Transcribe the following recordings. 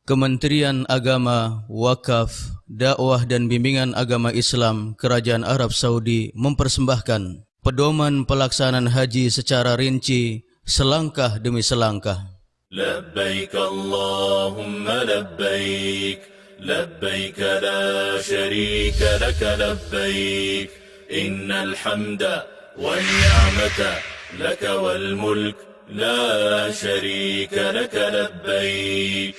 Kementerian Agama, Wakaf, Dakwah dan Bimbingan Agama Islam Kerajaan Arab Saudi mempersembahkan pedoman pelaksanaan haji secara rinci selangkah demi selangkah. لبيك اللهم لبيك لبيك لا شريك لك لبيك إن الحمد والنعمة لك والملك لا شريك لك لبيك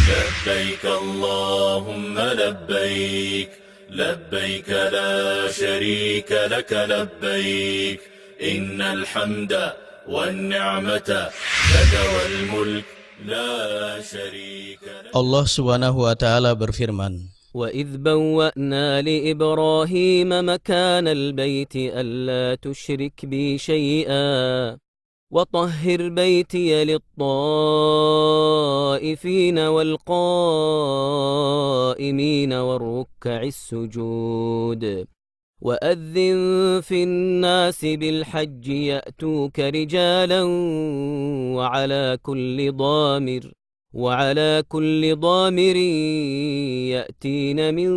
لبيك اللهم لبيك لبيك لا شريك لك لبيك إن الحمد والنعمة لك والملك لا شريك لك. Allah Subhanahu wa taala berfirman, وَإِذْ بَوَّأْنَا لِإِبْرَاهِيمَ مَكَانَ الْبَيْتِ أَلَّا تُشْرِكْ بِي شَيْئًا وَطَهِّرْ بَيْتِيَ لِلطَّائِفِينَ وَالْقَائِمِينَ وَالرُّكَّعِ السُّجُودِ وَأَذِّن فِي النَّاسِ بِالْحَجِّ يَأْتُوكَ رِجَالًا وعلى كل ضامر يأتين من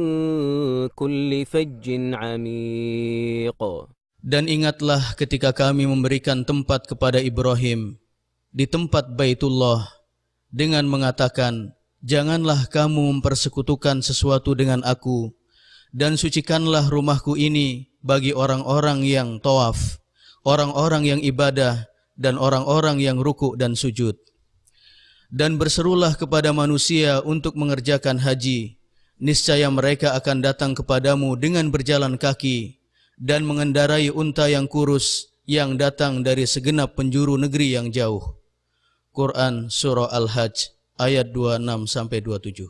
كل فج عميق. dan ingatlah ketika kami memberikan tempat kepada Ibrahim di tempat Baitullah dengan mengatakan, janganlah kamu mempersekutukan sesuatu dengan aku, dan sucikanlah rumahku ini bagi orang-orang yang tawaf, orang-orang yang ibadah, dan orang-orang yang rukuk dan sujud. Dan berserulah kepada manusia untuk mengerjakan haji, niscaya mereka akan datang kepadamu dengan berjalan kaki dan mengendarai unta yang kurus yang datang dari segenap penjuru negeri yang jauh. Quran Surah Al-Hajj ayat 26-27.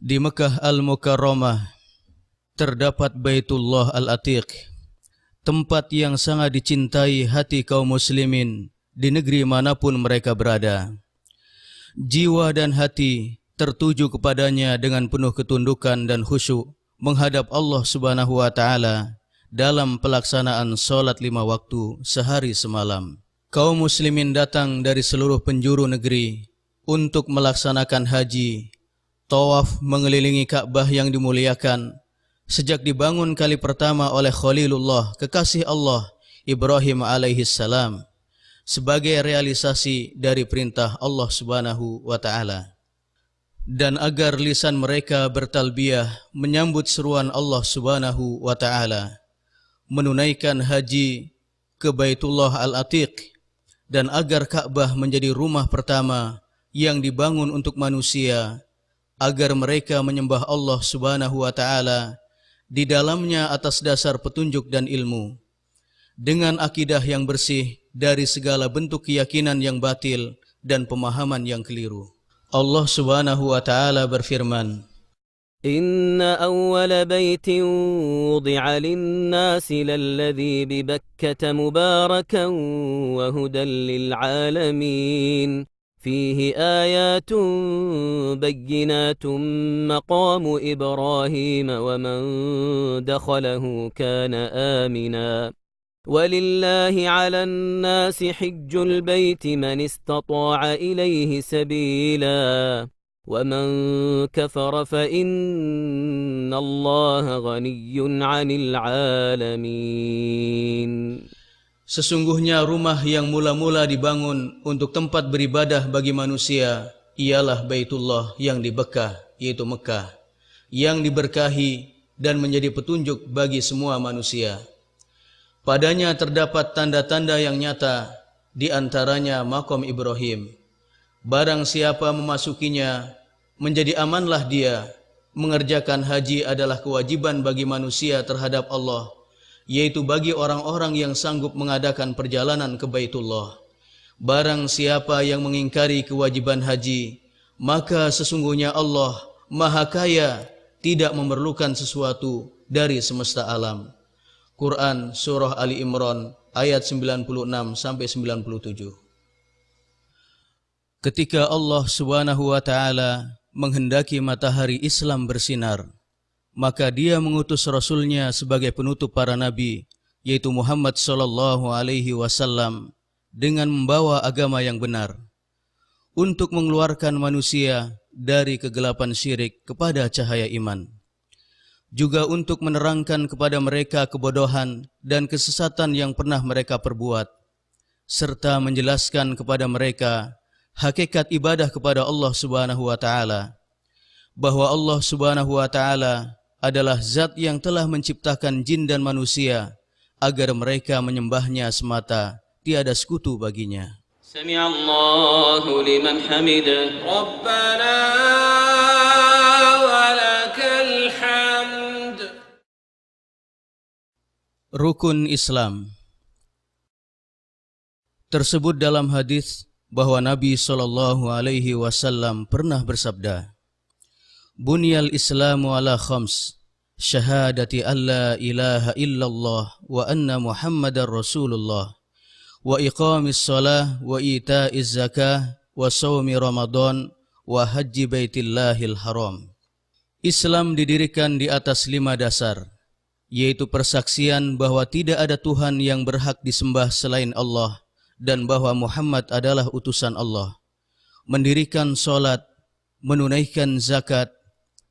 Di Mekah Al-Mukarramah terdapat Baitullah Al-Atiq, tempat yang sangat dicintai hati kaum muslimin di negeri manapun mereka berada. Jiwa dan hati tertuju kepadanya dengan penuh ketundukan dan khusyuk menghadap Allah Subhanahu wa taala dalam pelaksanaan salat 5 waktu sehari semalam. Kaum muslimin datang dari seluruh penjuru negeri untuk melaksanakan haji, tawaf mengelilingi Ka'bah yang dimuliakan sejak dibangun kali pertama oleh Khalilullah, kekasih Allah, Ibrahim alaihi salam, sebagai realisasi dari perintah Allah Subhanahu wa taala. Dan agar lisan mereka bertalbiyah menyambut seruan Allah Subhanahu wa taala, menunaikan haji ke Baitullah Al-Atiq, dan agar Ka'bah menjadi rumah pertama yang dibangun untuk manusia, agar mereka menyembah Allah Subhanahu wa taala di dalamnya atas dasar petunjuk dan ilmu, dengan akidah yang bersih dari segala bentuk keyakinan yang batil dan pemahaman yang keliru. Allah Subhanahu wa taala berfirman, Inna awwala baytin wudi'a lin-nasi lalladhi bi-Bakkata mubarakan wa hudan lil-'alamin fihi ayatun bayyinatun maqamu Ibrahim wa man dakhalahu kana amina. ولله على الناس حج البيت من استطاع إليه سبيلا ومن كفر فإن الله غني عن العالمين. Sesungguhnya rumah yang mula-mula dibangun untuk tempat beribadah bagi manusia ialah Baitullah yang di Mekah, yaitu Mekah, yang diberkahi dan menjadi petunjuk bagi semua manusia. Padanya terdapat tanda-tanda yang nyata, di antaranya maqam Ibrahim. Barang siapa memasukinya, menjadi amanlah dia. Mengerjakan haji adalah kewajiban bagi manusia terhadap Allah, yaitu bagi orang-orang yang sanggup mengadakan perjalanan ke Baitullah. Barang siapa yang mengingkari kewajiban haji, maka sesungguhnya Allah Maha Kaya, tidak memerlukan sesuatu dari semesta alam. Quran Surah Ali Imran ayat 96-97. Ketika Allah Subhanahu wa taala menghendaki matahari Islam bersinar, maka Dia mengutus Rasulnya sebagai penutup para nabi, yaitu Muhammad sallallahu alaihi wasallam, dengan membawa agama yang benar. untuk mengeluarkan manusia dari kegelapan syirik kepada cahaya iman, juga untuk menerangkan kepada mereka kebodohan dan kesesatan yang pernah mereka perbuat, serta menjelaskan kepada mereka hakikat ibadah kepada Allah Subhanahu wa taala, bahwa Allah Subhanahu wa taala adalah zat yang telah menciptakan jin dan manusia agar mereka menyembahnya semata, tiada sekutu baginya. Sami'allahu liman hamidah. Rabbana walakal hamd. Rukun Islam tersebut dalam hadis bahwa Nabi SAW pernah bersabda, Bunyal Islamu ala khams, syahadati an la ilaha illallah wa anna Muhammadar Rasulullah, wa iqamis salah wa ita'iz zakah wa sawmi Ramadan wa haji baitillahil haram. Islam didirikan di atas 5 dasar, yaitu persaksian bahwa tidak ada Tuhan yang berhak disembah selain Allah dan bahwa Muhammad adalah utusan Allah, mendirikan solat, menunaikan zakat,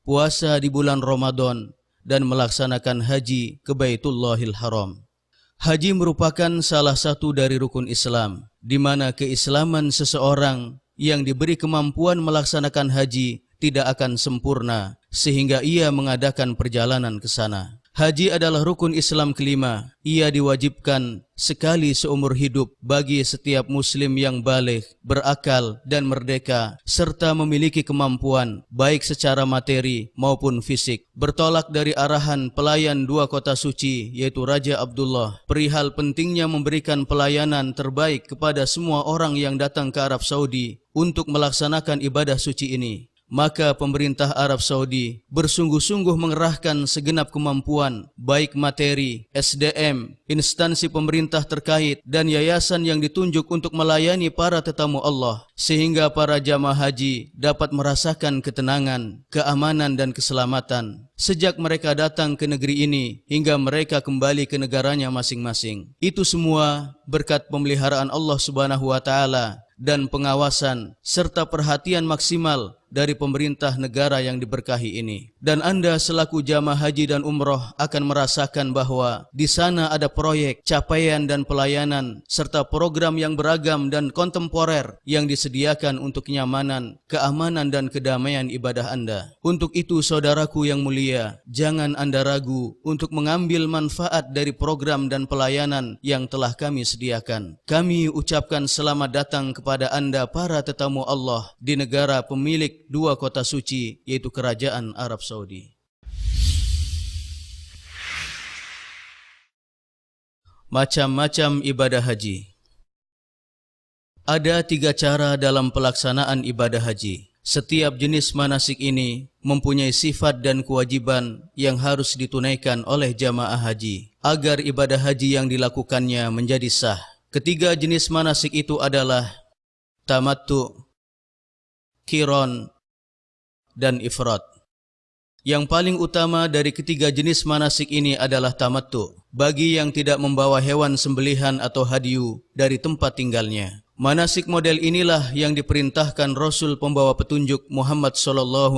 puasa di bulan Ramadan, dan melaksanakan haji ke Baitullahil Haram. Haji merupakan salah satu dari rukun Islam, di mana keislaman seseorang yang diberi kemampuan melaksanakan haji tidak akan sempurna sehingga ia mengadakan perjalanan ke sana. Haji adalah rukun Islam kelima. Ia diwajibkan sekali seumur hidup bagi setiap muslim yang baligh, berakal dan merdeka, serta memiliki kemampuan baik secara materi maupun fisik. Bertolak dari arahan pelayan 2 kota suci, yaitu Raja Abdullah, perihal pentingnya memberikan pelayanan terbaik kepada semua orang yang datang ke Arab Saudi untuk melaksanakan ibadah suci ini, maka pemerintah Arab Saudi bersungguh-sungguh mengerahkan segenap kemampuan, baik materi, SDM, instansi pemerintah terkait, dan yayasan yang ditunjuk untuk melayani para tetamu Allah, sehingga para jamaah haji dapat merasakan ketenangan, keamanan, dan keselamatan sejak mereka datang ke negeri ini hingga mereka kembali ke negaranya masing-masing. Itu semua berkat pemeliharaan Allah Subhanahu wa taala dan pengawasan serta perhatian maksimal dari pemerintah negara yang diberkahi ini. Dan Anda selaku jamaah haji dan umroh akan merasakan bahwa di sana ada proyek, capaian dan pelayanan serta program yang beragam dan kontemporer yang disediakan untuk kenyamanan, keamanan dan kedamaian ibadah Anda. Untuk itu saudaraku yang mulia, jangan Anda ragu untuk mengambil manfaat dari program dan pelayanan yang telah kami sediakan. Kami ucapkan selamat datang kepada Anda para tetamu Allah di negara pemilik 2 kota suci, yaitu Kerajaan Arab Saudi. Macam-macam ibadah haji. Ada 3 cara dalam pelaksanaan ibadah haji. Setiap jenis manasik ini mempunyai sifat dan kewajiban yang harus ditunaikan oleh jamaah haji agar ibadah haji yang dilakukannya menjadi sah. Ketiga jenis manasik itu adalah tamattu, qiran, dan ifrad. Yang paling utama dari ketiga jenis manasik ini adalah tamattu, bagi yang tidak membawa hewan sembelihan atau hadiyu dari tempat tinggalnya. Manasik model inilah yang diperintahkan Rasul pembawa petunjuk Muhammad SAW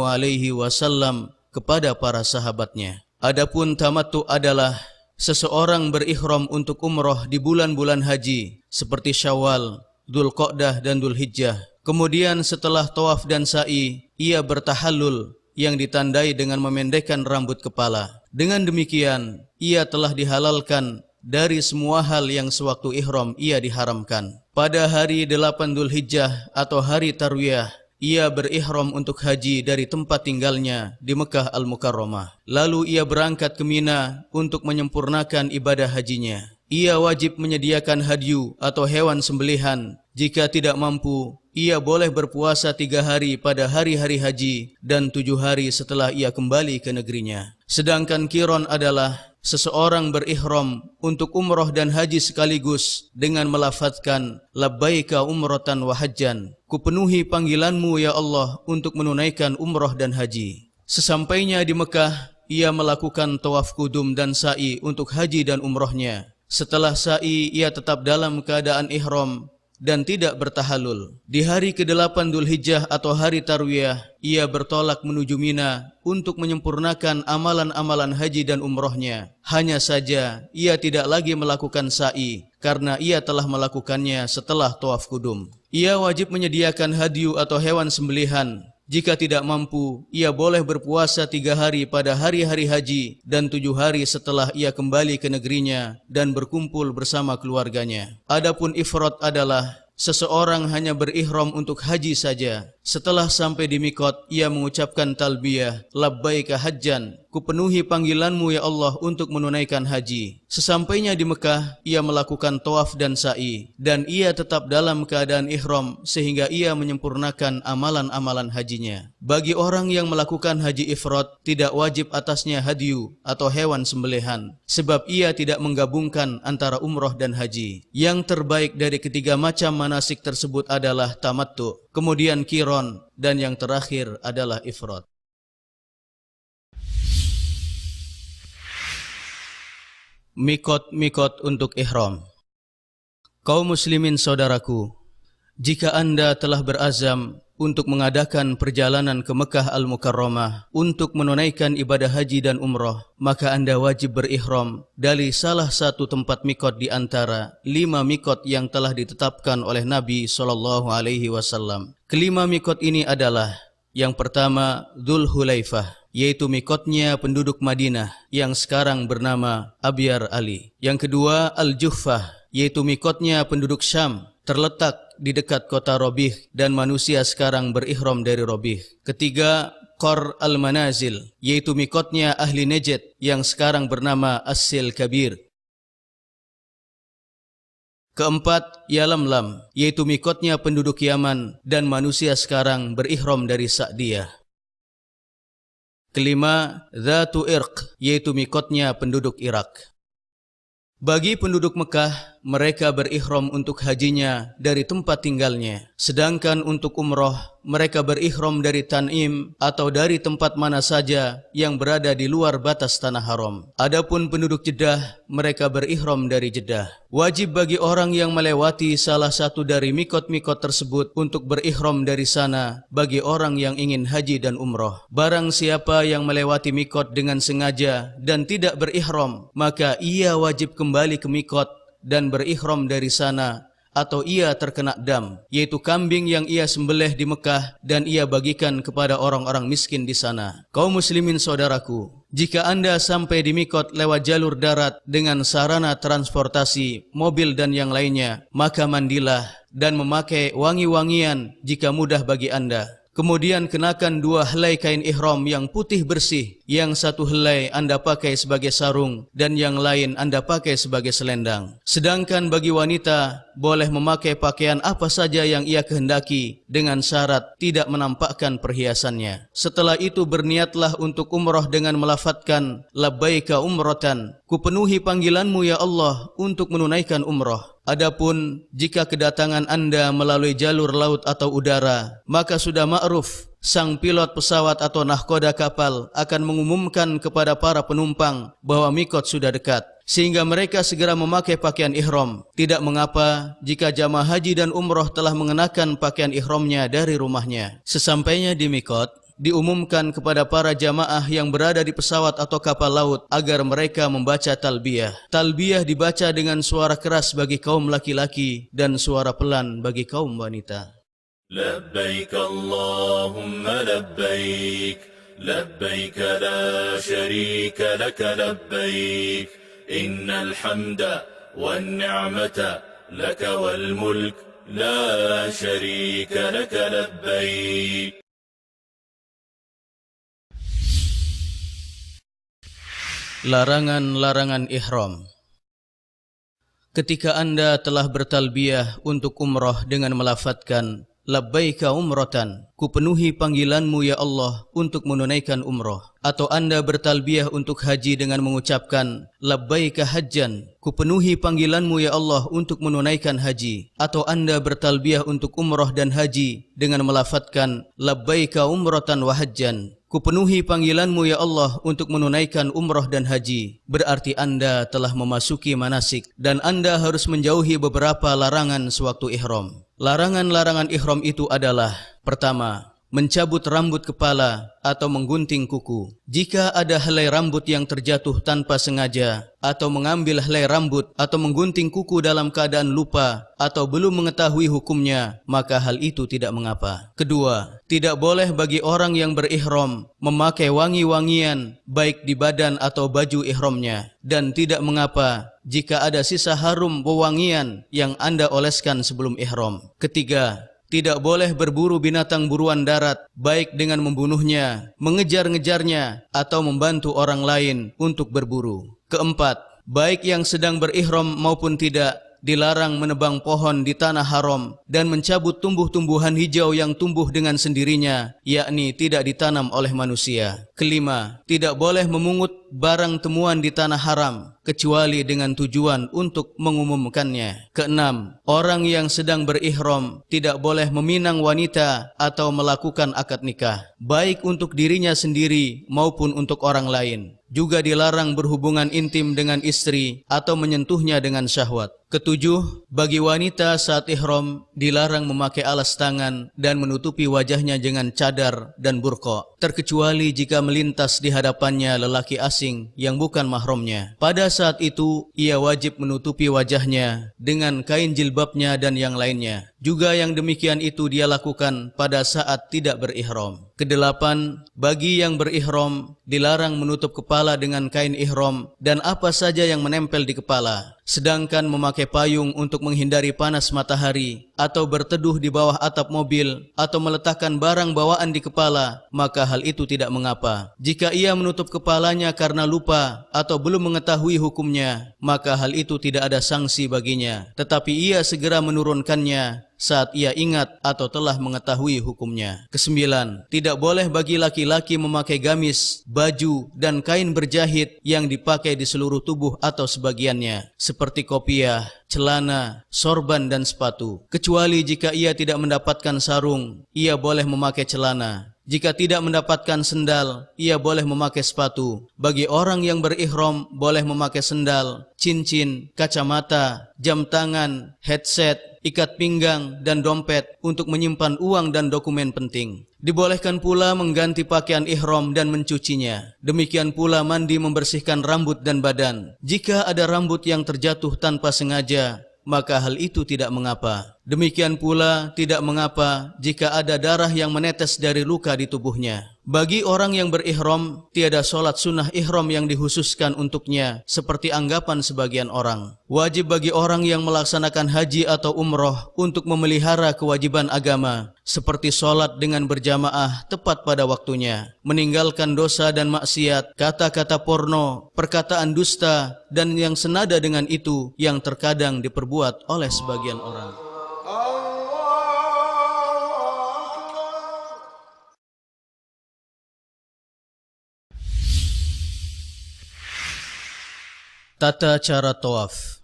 kepada para sahabatnya. Adapun tamattu adalah seseorang berikhram untuk umroh di bulan-bulan haji seperti Syawal, Dzulqa'dah dan Dzulhijjah. Kemudian setelah tawaf dan sa'i, ia bertahallul yang ditandai dengan memendekkan rambut kepala. Dengan demikian, ia telah dihalalkan dari semua hal yang sewaktu ihram ia diharamkan. Pada hari 8 Dzulhijjah atau hari Tarwiyah, ia berihram untuk haji dari tempat tinggalnya di Mekah Al-Mukarramah. Lalu ia berangkat ke Mina untuk menyempurnakan ibadah hajinya. Ia wajib menyediakan hadyu atau hewan sembelihan. Jika tidak mampu, ia boleh berpuasa 3 hari pada hari-hari haji dan 7 hari setelah ia kembali ke negerinya. Sedangkan qiran adalah seseorang berihram untuk umroh dan haji sekaligus dengan melafazkan labbaika umratan wa hajjan. Kupenuhi panggilanmu ya Allah untuk menunaikan umroh dan haji. Sesampainya di Mekah, ia melakukan tawaf kudum dan sa'i untuk haji dan umrohnya. Setelah sa'i, ia tetap dalam keadaan ihram dan tidak bertahalul. Di hari ke-8 Dzulhijjah atau hari Tarwiyah, ia bertolak menuju Mina untuk menyempurnakan amalan-amalan haji dan umrohnya. Hanya saja ia tidak lagi melakukan sa'i karena ia telah melakukannya setelah tawaf kudum. Ia wajib menyediakan hadyu atau hewan sembelihan. Jika tidak mampu, ia boleh berpuasa 3 hari pada hari-hari haji dan 7 hari setelah ia kembali ke negerinya dan berkumpul bersama keluarganya. Adapun ifrad adalah seseorang hanya berihram untuk haji saja. Setelah sampai di mikot, ia mengucapkan talbiyah, labbaika hajjan, kupenuhi panggilanmu ya Allah untuk menunaikan haji. Sesampainya di Mekah, ia melakukan tawaf dan sa'i, dan ia tetap dalam keadaan ihram sehingga ia menyempurnakan amalan-amalan hajinya. Bagi orang yang melakukan haji ifrad, tidak wajib atasnya hadyu atau hewan sembelihan, sebab ia tidak menggabungkan antara umroh dan haji. Yang terbaik dari ketiga macam manasik tersebut adalah tamattu, kemudian qiran, dan yang terakhir adalah ifrad. Mikot untuk ihram. Kaum muslimin saudaraku, jika Anda telah berazam untuk mengadakan perjalanan ke Mekah Al-Mukarramah untuk menunaikan ibadah haji dan umrah, maka Anda wajib berihram dari salah satu tempat mikot di antara 5 mikot yang telah ditetapkan oleh Nabi SAW. Kelima mikot ini adalah: yang pertama, Dzulhulaifah, yaitu mikotnya penduduk Madinah yang sekarang bernama Abyar Ali. Yang kedua, Al-Juhfah, yaitu mikotnya penduduk Syam, terletak di dekat kota Robih dan manusia sekarang berihram dari Robih. Ketiga, Qor Al-Manazil, yaitu mikotnya ahli Najd yang sekarang bernama As-Sil Kabir. Keempat, Yalamlam, yaitu mikotnya penduduk Yaman dan manusia sekarang berihram dari Sa'diyah. Kelima, Dzatu Irq, yaitu mikotnya penduduk Irak. Bagi penduduk Mekah, mereka berihram untuk hajinya dari tempat tinggalnya. Sedangkan untuk umroh, mereka berihram dari Tan'im atau dari tempat mana saja yang berada di luar batas tanah haram. Adapun penduduk Jeddah, mereka berihram dari Jeddah. Wajib bagi orang yang melewati salah satu dari mikot-mikot tersebut untuk berihram dari sana bagi orang yang ingin haji dan umroh. Barang siapa yang melewati mikot dengan sengaja dan tidak berihram, maka ia wajib kembali ke mikot dan berihram dari sana, atau ia terkena dam, yaitu kambing yang ia sembelih di Mekah dan ia bagikan kepada orang-orang miskin di sana. Kaum muslimin saudaraku, jika Anda sampai di mikot lewat jalur darat dengan sarana transportasi, mobil dan yang lainnya, maka mandilah dan memakai wangi-wangian jika mudah bagi Anda. Kemudian kenakan 2 helai kain ihram yang putih bersih. Yang satu helai Anda pakai sebagai sarung dan yang lain Anda pakai sebagai selendang. Sedangkan bagi wanita, boleh memakai pakaian apa saja yang ia kehendaki dengan syarat tidak menampakkan perhiasannya. Setelah itu berniatlah untuk umrah dengan melafadzkan labbaika umratan, kupenuhi panggilanmu ya Allah untuk menunaikan umrah. Adapun jika kedatangan Anda melalui jalur laut atau udara, maka sudah ma'ruf, sang pilot pesawat atau nahkoda kapal akan mengumumkan kepada para penumpang bahwa mikot sudah dekat, sehingga mereka segera memakai pakaian ihram. Tidak mengapa jika jamaah haji dan umroh telah mengenakan pakaian ihramnya dari rumahnya. Sesampainya di mikot, diumumkan kepada para jamaah yang berada di pesawat atau kapal laut agar mereka membaca talbiyah. Talbiyah dibaca dengan suara keras bagi kaum laki-laki dan suara pelan bagi kaum wanita. لبيك اللهم لبيك لبيك لا شريك لك لبيك إن الحمد والنعمة لك والملك لا شريك لك لبيك. Larangan-larangan ihram. Ketika Anda telah bertalbiyah untuk umrah dengan melafadzkan labbaika umratan, kupenuhi panggilanmu ya Allah untuk menunaikan umrah, atau Anda bertalbiyah untuk haji dengan mengucapkan labbaika hajjan, kupenuhi panggilanmu ya Allah untuk menunaikan haji, atau Anda bertalbiyah untuk umrah dan haji dengan melafadzkan labbaika umratan wa hajjan, Kupenuhi panggilanmu ya Allah untuk menunaikan umrah dan haji. Berarti Anda telah memasuki manasik dan Anda harus menjauhi beberapa larangan sewaktu ihram. Larangan-larangan ihram itu adalah: pertama, mencabut rambut kepala atau menggunting kuku. Jika ada helai rambut yang terjatuh tanpa sengaja, atau mengambil helai rambut atau menggunting kuku dalam keadaan lupa atau belum mengetahui hukumnya, maka hal itu tidak mengapa. Kedua, tidak boleh bagi orang yang berihram memakai wangi-wangian baik di badan atau baju ihramnya, dan tidak mengapa jika ada sisa harum wewangian yang Anda oleskan sebelum ihram. Ketiga, tidak boleh berburu binatang buruan darat, baik dengan membunuhnya, mengejar-ngejarnya, atau membantu orang lain untuk berburu. Keempat, baik yang sedang berihram maupun tidak, dilarang menebang pohon di tanah haram dan mencabut tumbuh-tumbuhan hijau yang tumbuh dengan sendirinya, yakni tidak ditanam oleh manusia. Kelima, tidak boleh memungut barang temuan di tanah haram kecuali dengan tujuan untuk mengumumkannya. Keenam, orang yang sedang berihram tidak boleh meminang wanita atau melakukan akad nikah, baik untuk dirinya sendiri maupun untuk orang lain. Juga dilarang berhubungan intim dengan istri atau menyentuhnya dengan syahwat. Ketujuh, bagi wanita saat ihram dilarang memakai alas tangan dan menutupi wajahnya dengan cadar dan burqa, terkecuali jika melintas di hadapannya lelaki asing yang bukan mahramnya. Pada saat itu ia wajib menutupi wajahnya dengan kain jilbabnya dan yang lainnya. Juga yang demikian itu dia lakukan pada saat tidak berihram. Kedelapan, bagi yang berihram dilarang menutup kepala dengan kain ihram dan apa saja yang menempel di kepala. Sedangkan memakai payung untuk menghindari panas matahari, atau berteduh di bawah atap mobil, atau meletakkan barang bawaan di kepala, maka hal itu tidak mengapa. Jika ia menutup kepalanya karena lupa atau belum mengetahui hukumnya, maka hal itu tidak ada sanksi baginya, tetapi ia segera menurunkannya saat ia ingat atau telah mengetahui hukumnya. Kesembilan, tidak boleh bagi laki-laki memakai gamis, baju, dan kain berjahit yang dipakai di seluruh tubuh atau sebagiannya, seperti kopiah, celana, sorban, dan sepatu. Kecuali jika ia tidak mendapatkan sarung, ia boleh memakai celana. Jika tidak mendapatkan sendal, ia boleh memakai sepatu. Bagi orang yang berihram, boleh memakai sendal, cincin, kacamata, jam tangan, headset, ikat pinggang, dan dompet untuk menyimpan uang dan dokumen penting. Dibolehkan pula mengganti pakaian ihram dan mencucinya. Demikian pula mandi membersihkan rambut dan badan. Jika ada rambut yang terjatuh tanpa sengaja, maka hal itu tidak mengapa. Demikian pula tidak mengapa jika ada darah yang menetes dari luka di tubuhnya. Bagi orang yang berihram, tiada solat sunnah ihram yang dikhususkan untuknya, seperti anggapan sebagian orang. Wajib bagi orang yang melaksanakan haji atau umroh untuk memelihara kewajiban agama, seperti solat dengan berjamaah tepat pada waktunya, meninggalkan dosa dan maksiat, kata-kata porno, perkataan dusta, dan yang senada dengan itu yang terkadang diperbuat oleh sebagian orang. Tata cara tawaf.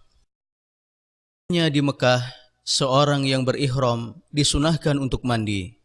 Di Mekah, seorang yang berihram disunahkan untuk mandi.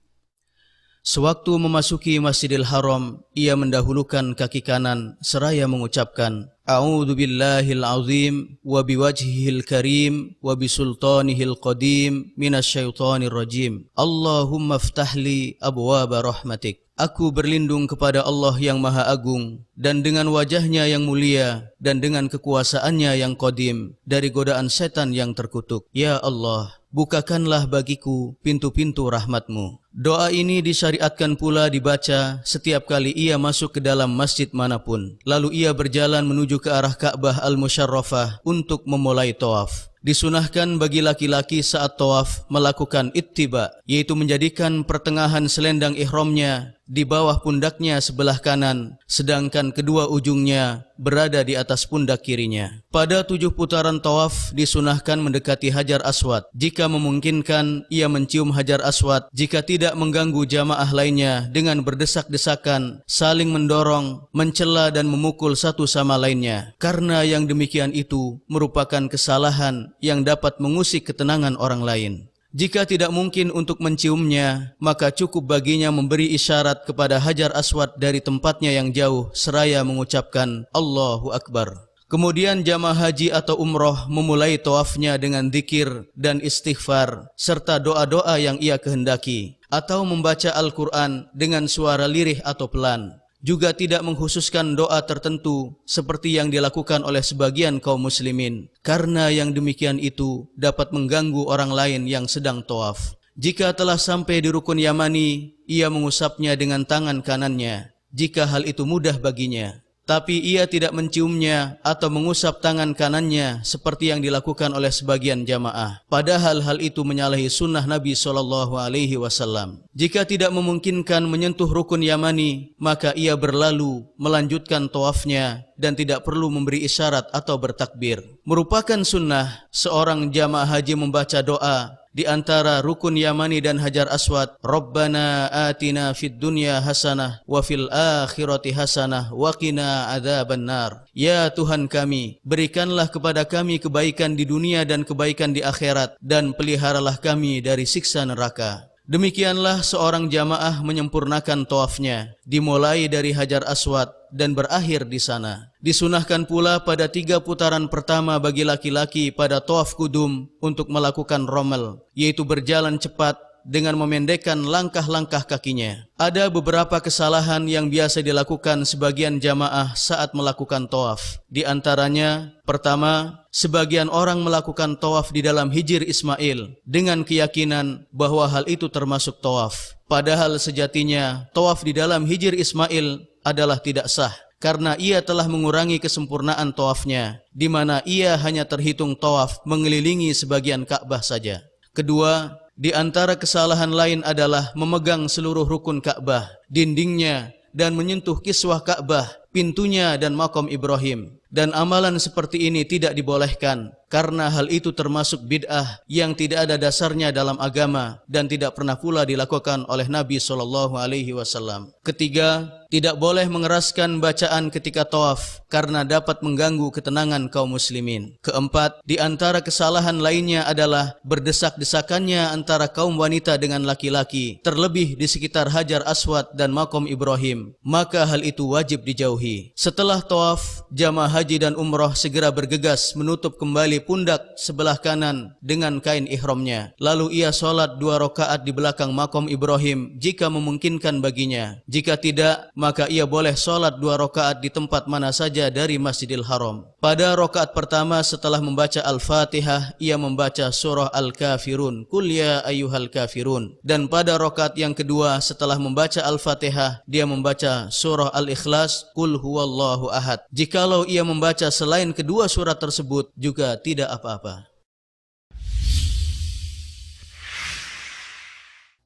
Sewaktu memasuki Masjidil Haram, ia mendahulukan kaki kanan seraya mengucapkan, A'udzu billahil azim wa biwajhihil karim wa bisultanihil qadim minasyaitonir rajim. Allahumma ftahli abwaba rahmatik. Aku berlindung kepada Allah yang Maha Agung dan dengan wajahnya yang mulia dan dengan kekuasaannya yang qadim dari godaan setan yang terkutuk. Ya Allah, bukakanlah bagiku pintu-pintu rahmatmu. Doa ini disyariatkan pula dibaca setiap kali ia masuk ke dalam masjid manapun. Lalu ia berjalan menuju ke arah Ka'bah Al-Musyarrafah untuk memulai tawaf. Disunahkan bagi laki-laki saat tawaf melakukan ittiba, yaitu menjadikan pertengahan selendang ihramnya di bawah pundaknya sebelah kanan, sedangkan kedua ujungnya berada di atas pundak kirinya. Pada 7 putaran tawaf disunahkan mendekati Hajar Aswad. Jika memungkinkan, ia mencium Hajar Aswad. Jika tidak mengganggu jamaah lainnya dengan berdesak-desakan, saling mendorong, mencela dan memukul satu sama lainnya. Karena yang demikian itu merupakan kesalahan yang dapat mengusik ketenangan orang lain. Jika tidak mungkin untuk menciumnya, maka cukup baginya memberi isyarat kepada Hajar Aswad dari tempatnya yang jauh seraya mengucapkan Allahu Akbar. Kemudian jamaah haji atau umroh memulai tawafnya dengan zikir dan istighfar serta doa-doa yang ia kehendaki, atau membaca Al-Quran dengan suara lirih atau pelan. Juga tidak mengkhususkan doa tertentu seperti yang dilakukan oleh sebagian kaum muslimin, karena yang demikian itu dapat mengganggu orang lain yang sedang tawaf. Jika telah sampai di rukun Yamani, ia mengusapnya dengan tangan kanannya jika hal itu mudah baginya. Tapi ia tidak menciumnya atau mengusap tangan kanannya seperti yang dilakukan oleh sebagian jamaah. Padahal hal itu menyalahi sunnah Nabi SAW. Jika tidak memungkinkan menyentuh rukun Yamani, maka ia berlalu melanjutkan tawafnya dan tidak perlu memberi isyarat atau bertakbir. Merupakan sunnah seorang jamaah haji membaca doa di antara rukun Yamani dan Hajar Aswad, Rabbana atina fid dunya hasanah wa fil akhirati hasanah wa qina adzabannar. Ya Tuhan kami, berikanlah kepada kami kebaikan di dunia dan kebaikan di akhirat, dan peliharalah kami dari siksa neraka. Demikianlah seorang jamaah menyempurnakan tawafnya, dimulai dari Hajar Aswad dan berakhir di sana. Disunahkan pula pada 3 putaran pertama bagi laki-laki pada tawaf kudum untuk melakukan romel, yaitu berjalan cepat dengan memendekkan langkah-langkah kakinya. Ada beberapa kesalahan yang biasa dilakukan sebagian jamaah saat melakukan tawaf. Di antaranya, pertama, sebagian orang melakukan tawaf di dalam hijir Ismail dengan keyakinan bahwa hal itu termasuk tawaf. Padahal sejatinya tawaf di dalam hijir Ismail adalah tidak sah, karena ia telah mengurangi kesempurnaan tawafnya, di mana ia hanya terhitung tawaf mengelilingi sebagian Ka'bah saja. Kedua, di antara kesalahan lain adalah memegang seluruh rukun Ka'bah, dindingnya, dan menyentuh kiswah Ka'bah, pintunya dan makom Ibrahim. Dan amalan seperti ini tidak dibolehkan, karena hal itu termasuk bid'ah yang tidak ada dasarnya dalam agama dan tidak pernah pula dilakukan oleh Nabi SAW. Ketiga, tidak boleh mengeraskan bacaan ketika tawaf karena dapat mengganggu ketenangan kaum muslimin. Keempat, di antara kesalahan lainnya adalah berdesak-desakannya antara kaum wanita dengan laki-laki, terlebih di sekitar Hajar Aswad dan makom Ibrahim. Maka hal itu wajib dijauhi. Setelah tawaf, jamaah haji dan umroh segera bergegas menutup kembali pundak sebelah kanan dengan kain ihramnya. Lalu ia sholat 2 rakaat di belakang makom Ibrahim jika memungkinkan baginya. Jika tidak, maka ia boleh sholat 2 rakaat di tempat mana saja dari Masjidil Haram. Pada rakaat pertama setelah membaca Al-Fatihah, ia membaca surah Al-Kafirun, Qul ya ayyuhal kafirun. Dan pada rakaat yang kedua setelah membaca Al-Fatihah, dia membaca surah Al-Ikhlas, Qul huwallahu ahad. Jikalau ia membaca selain kedua surat tersebut juga tidak apa-apa.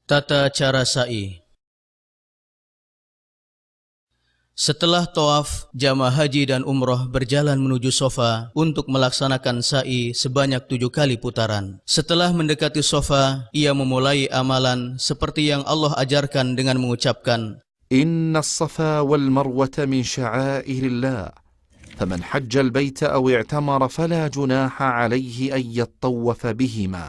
Tata cara sa'i. Setelah tawaf, jamaah haji dan umroh berjalan menuju Sofa untuk melaksanakan sa'i sebanyak 7 kali putaran. Setelah mendekati Sofa, ia memulai amalan seperti yang Allah ajarkan dengan mengucapkan, Inna as-safa wal marwata min sya'airillah. فمن حج البيت أو اعتمر فلا جناح عليه أن يطوف بهما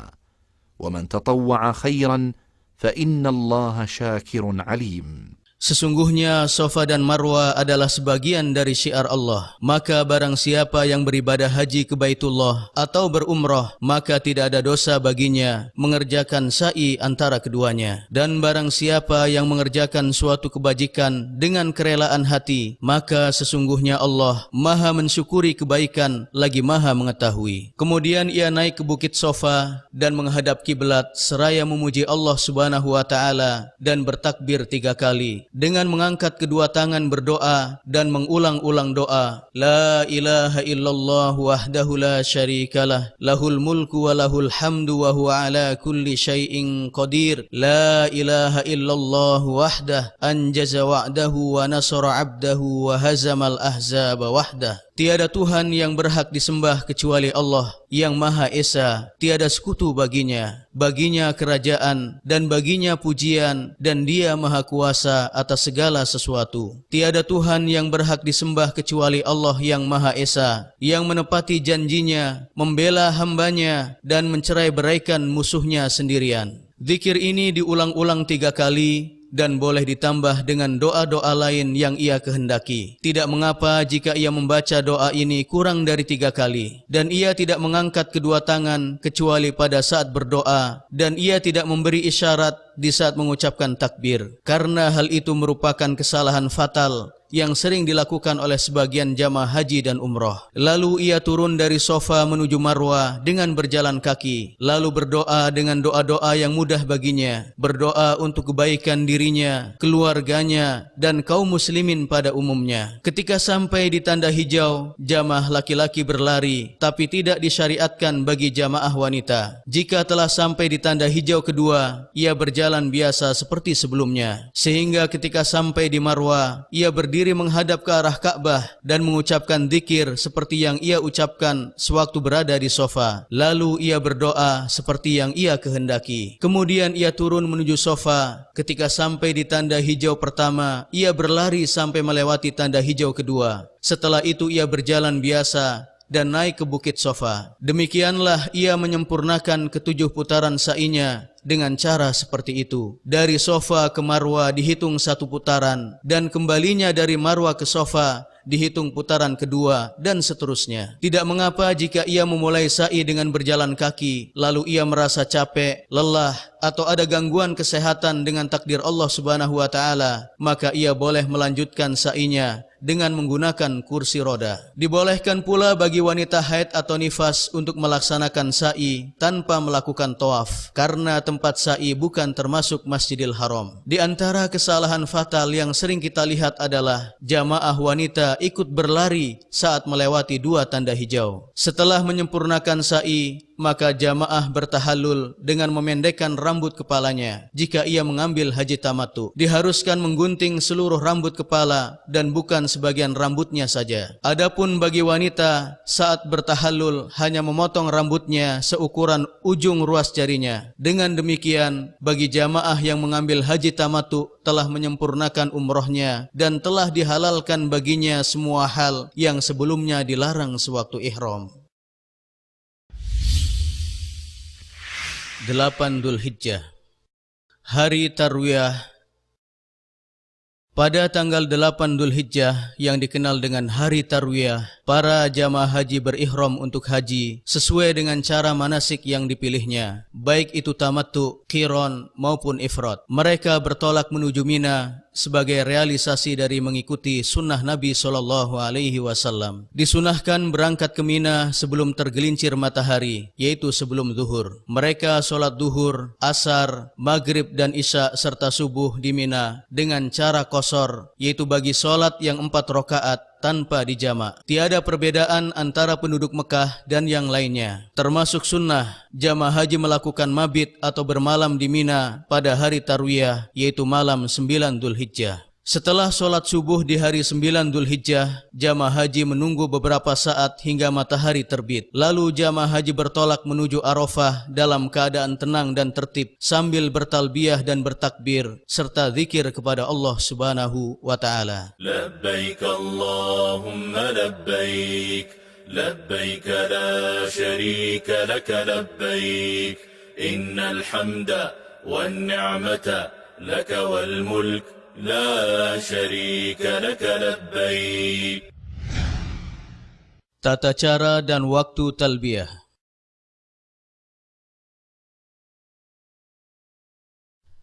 ومن تطوع خيرا فإن الله شاكر عليم. Sesungguhnya Safa dan Marwa adalah sebagian dari syiar Allah. Maka barang siapa yang beribadah haji ke Baitullah atau berumrah, maka tidak ada dosa baginya mengerjakan sa'i antara keduanya. Dan barang siapa yang mengerjakan suatu kebajikan dengan kerelaan hati, maka sesungguhnya Allah maha mensyukuri kebaikan lagi maha mengetahui. Kemudian ia naik ke bukit Safa dan menghadap kiblat seraya memuji Allah Subhanahu wa taala dan bertakbir 3 kali. Dengan mengangkat kedua tangan berdoa dan mengulang-ulang doa, La ilaha illallah wahdahu la syarikalah, lahul mulku wa lahul hamdu wa huwa ala kulli syai'in qadir. La ilaha illallah wahdah, anjaza wa'dahu wa nasara abdahu wa hazamal ahzaba wahdah. Tiada Tuhan yang berhak disembah kecuali Allah yang Maha Esa, tiada sekutu baginya. Baginya kerajaan dan baginya pujian, dan Dia Maha Kuasa atas segala sesuatu. Tiada Tuhan yang berhak disembah kecuali Allah yang Maha Esa, yang menepati janjinya, membela hambanya, dan mencerai-beraikan musuhnya sendirian. Zikir ini diulang-ulang 3 kali, dan boleh ditambah dengan doa-doa lain yang ia kehendaki. Tidak mengapa jika ia membaca doa ini kurang dari 3 kali. Dan ia tidak mengangkat kedua tangan kecuali pada saat berdoa. Dan ia tidak memberi isyarat di saat mengucapkan takbir. Karena hal itu merupakan kesalahan fatal yang sering dilakukan oleh sebagian jamaah haji dan umroh. Lalu ia turun dari sofa menuju Marwah dengan berjalan kaki, lalu berdoa dengan doa-doa yang mudah baginya, berdoa untuk kebaikan dirinya, keluarganya, dan kaum muslimin pada umumnya. Ketika sampai di tanda hijau, jamaah laki-laki berlari, tapi tidak disyariatkan bagi jamaah wanita. Jika telah sampai di tanda hijau kedua, ia berjalan biasa seperti sebelumnya, sehingga ketika sampai di Marwah, ia berdiri menghadap ke arah Ka'bah dan mengucapkan zikir seperti yang ia ucapkan sewaktu berada di sofa. Lalu ia berdoa seperti yang ia kehendaki. Kemudian ia turun menuju sofa. Ketika sampai di tanda hijau pertama, ia berlari sampai melewati tanda hijau kedua. Setelah itu ia berjalan biasa dan naik ke bukit Sofa. Demikianlah ia menyempurnakan ke-7 putaran sa'inya dengan cara seperti itu. Dari Sofa ke Marwah dihitung 1 putaran, dan kembalinya dari Marwah ke Sofa dihitung putaran kedua, dan seterusnya. Tidak mengapa jika ia memulai sa'i dengan berjalan kaki, lalu ia merasa capek, lelah, atau ada gangguan kesehatan dengan takdir Allah Subhanahu wa Ta'ala, maka ia boleh melanjutkan sa'inya dengan menggunakan kursi roda. Dibolehkan pula bagi wanita haid atau nifas untuk melaksanakan sa'i tanpa melakukan tawaf, karena tempat sa'i bukan termasuk Masjidil Haram. Di antara kesalahan fatal yang sering kita lihat adalah jamaah wanita ikut berlari saat melewati 2 tanda hijau. Setelah menyempurnakan sa'i, maka jamaah bertahallul dengan memendekkan rambut kepalanya. Jika ia mengambil haji tamattu, diharuskan menggunting seluruh rambut kepala dan bukan sebagian rambutnya saja. Adapun bagi wanita, saat bertahallul hanya memotong rambutnya seukuran ujung ruas jarinya. Dengan demikian, bagi jamaah yang mengambil haji tamattu telah menyempurnakan umrohnya dan telah dihalalkan baginya semua hal yang sebelumnya dilarang sewaktu ihram. 8 Dzulhijjah, hari Tarwiyah. Pada tanggal 8 Dzulhijjah yang dikenal dengan hari Tarwiyah, para jamaah haji berihram untuk haji sesuai dengan cara manasik yang dipilihnya, baik itu tamattu, qiran maupun ifrad. Mereka bertolak menuju Mina sebagai realisasi dari mengikuti sunnah Nabi SAW. Disunahkan berangkat ke Mina sebelum tergelincir matahari, yaitu sebelum zuhur. Mereka sholat zuhur, asar, maghrib dan isya serta subuh di Mina dengan cara qashar, yaitu bagi sholat yang 4 rakaat tanpa dijamak. Tiada perbedaan antara penduduk Mekah dan yang lainnya. Termasuk sunnah, jamaah haji melakukan mabit atau bermalam di Mina pada hari Tarwiyah, yaitu malam 9 Dzulhijjah. Setelah sholat subuh di hari 9 Dzulhijjah, jamaah haji menunggu beberapa saat hingga matahari terbit. Lalu jamaah haji bertolak menuju Arafah dalam keadaan tenang dan tertib sambil bertalbiyah dan bertakbir serta zikir kepada Allah Subhanahu wa Ta'ala. Labbaik Allahumma labbaik, labbaik la syarika laka labbaik, innal hamda wan ni'mata laka wal mulk La syarika laka labbaik. Tata cara dan waktu talbiyah.